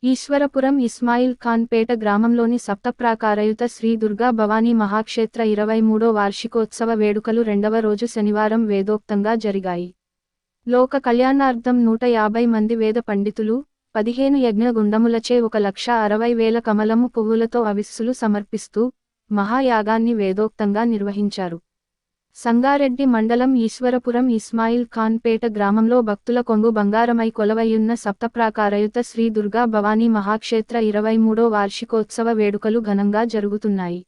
ఈశ్వరపురం ఇస్మాయిల్ ఖాన్ పేట గ్రామంలోని సప్తప్రాకారయుత శ్రీ దుర్గా భవానీ మహాక్షేత్ర 23వ వార్షికోత్సవ వేడుకలు రెండవ రోజు శనివారం వేదోక్తంగా జరిగాయి. లోక కళ్యాణార్థం 150 మంది వేద పండితులు, 15 యజ్ఞగుండములచే 1,60,000 కమలము పువ్వులతో అవిస్సులు సమర్పిస్తూ మహాయాగాన్ని వేదోక్తంగా నిర్వహించారు. సంగారెడ్డి మండలం ఈశ్వరపురం ఇస్మాయిల్ ఖాన్ పేట గ్రామంలో భక్తుల కొంగు బంగారమై కొలవయున్న సప్తప్రాకారయుత శ్రీ దుర్గా భవానీ మహాక్షేత్ర 23వ వార్షికోత్సవ వేడుకలు ఘనంగా జరుగుతున్నాయి.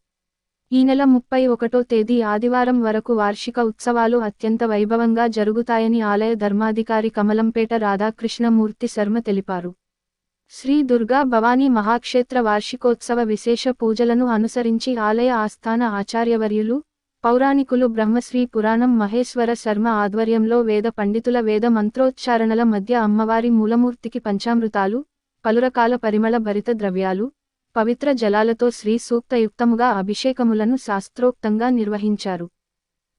ఈ నెల 31వ తేదీ ఆదివారం వరకు వార్షిక ఉత్సవాలు అత్యంత వైభవంగా జరుగుతాయని ఆలయ ధర్మాధికారి కమలంపేట రాధాకృష్ణమూర్తి శర్మ తెలిపారు. శ్రీ దుర్గా భవానీ మహాక్షేత్ర వార్షికోత్సవ విశేష పూజలను అనుసరించి ఆలయ ఆస్థాన ఆచార్యవర్యులు, పౌరాణికులు బ్రహ్మశ్రీ పురాణం మహేశ్వర శర్మ ఆధ్వర్యంలో వేద పండితుల వేద మంత్రోచ్చారణల మధ్య అమ్మవారి మూలమూర్తికి పంచామృతాలు, పలురకాల పరిమళ భరిత ద్రవ్యాలు, పవిత్ర జలాలతో శ్రీ సూక్తయుక్తముగా అభిషేకములను శాస్త్రోక్తంగా నిర్వహించారు.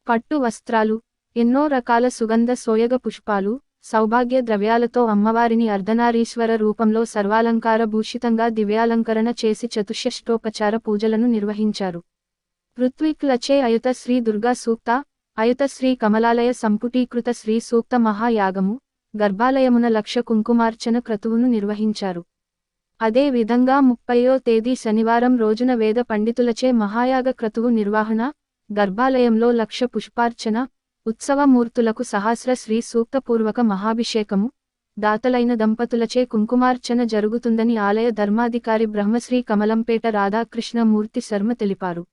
పట్టు వస్త్రాలు, ఎన్నో రకాల సుగంధ సోయగ పుష్పాలు, సౌభాగ్య ద్రవ్యాలతో అమ్మవారిని అర్ధనారీశ్వర రూపంలో సర్వాలంకార భూషితంగా దివ్యాలంకరణ చేసి చతుషష్ఠోపచార పూజలను నిర్వహించారు. ఋత్విక్లచే అయుత శ్రీ దుర్గా సూక్త, అయుత శ్రీ కమలాలయ సంపుటీకృత శ్రీ సూక్త మహాయాగము, గర్భాలయమున లక్ష కుంకుమార్చన క్రతువును నిర్వహించారు. అదే విధంగా 30వ తేదీ శనివారం రోజున వేద పండితులచే మహాయాగ క్రతువు నిర్వహణ, గర్భాలయంలో లక్ష పుష్పార్చన, ఉత్సవమూర్తులకు సహస్ర శ్రీ సూక్తపూర్వక మహాభిషేకము, దాతలైన దంపతులచే కుంకుమార్చన జరుగుతుందని ఆలయ ధర్మాధికారి బ్రహ్మశ్రీ కమలంపేట రాధాకృష్ణమూర్తి శర్మ తెలిపారు.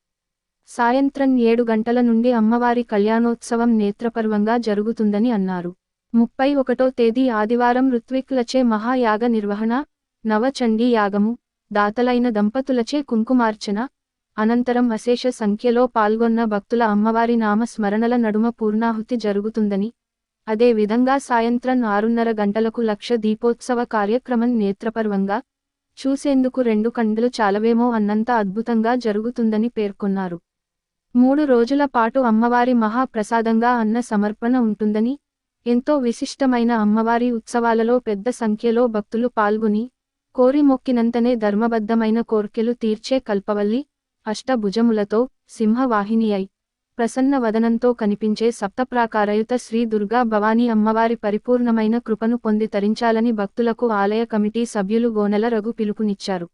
సాయంత్రం 7 గంటల నుండి అమ్మవారి కళ్యాణోత్సవం నేత్రపర్వంగా జరుగుతుందని అన్నారు. 31వ తేదీ ఆదివారం ఋత్విక్లచే మహాయాగ నిర్వహణ, నవచండీ యాగము, దాతలైన దంపతులచే కుంకుమార్చన, అనంతరం అశేష సంఖ్యలో పాల్గొన్న భక్తుల అమ్మవారి నామ స్మరణల నడుమ పూర్ణాహుతి జరుగుతుందని, అదే విధంగా సాయంత్రం 6:30 గంటలకు లక్ష దీపోత్సవ కార్యక్రమం నేత్రపర్వంగా చూసేందుకు 2 కండ్లు చాలవేమో అన్నంత అద్భుతంగా జరుగుతుందని పేర్కొన్నారు. 3 రోజుల పాటు అమ్మవారి మహాప్రసాదంగా అన్న సమర్పణ ఉంటుందని, ఎంతో విశిష్టమైన అమ్మవారి ఉత్సవాలలో పెద్ద సంఖ్యలో భక్తులు పాల్గొని, కోరి మొక్కినంతనే ధర్మబద్ధమైన కోర్కెలు తీర్చే కల్పవల్లి, అష్టభుజములతో, సింహవాహిని అయి, ప్రసన్న వదనంతో కనిపించే సప్తప్రాకారయుత శ్రీ దుర్గా భవానీ అమ్మవారి పరిపూర్ణమైన కృపను పొంది తరించాలని భక్తులకు ఆలయ కమిటీ సభ్యులు గోనెల రఘు పిలుపునిచ్చారు.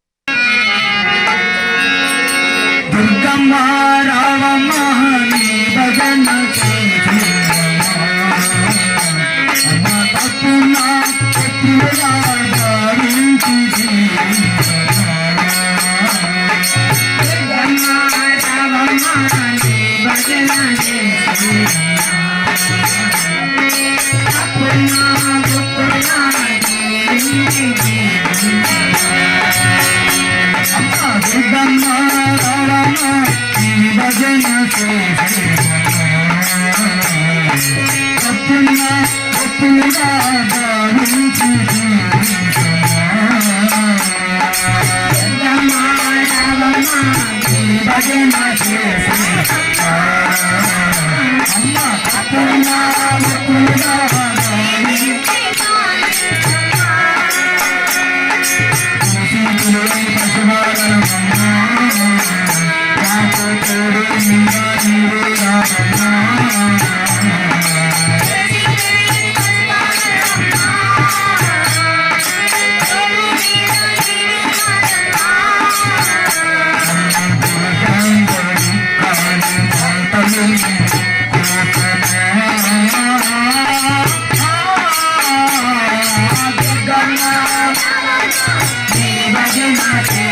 Bye.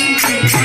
Thank you.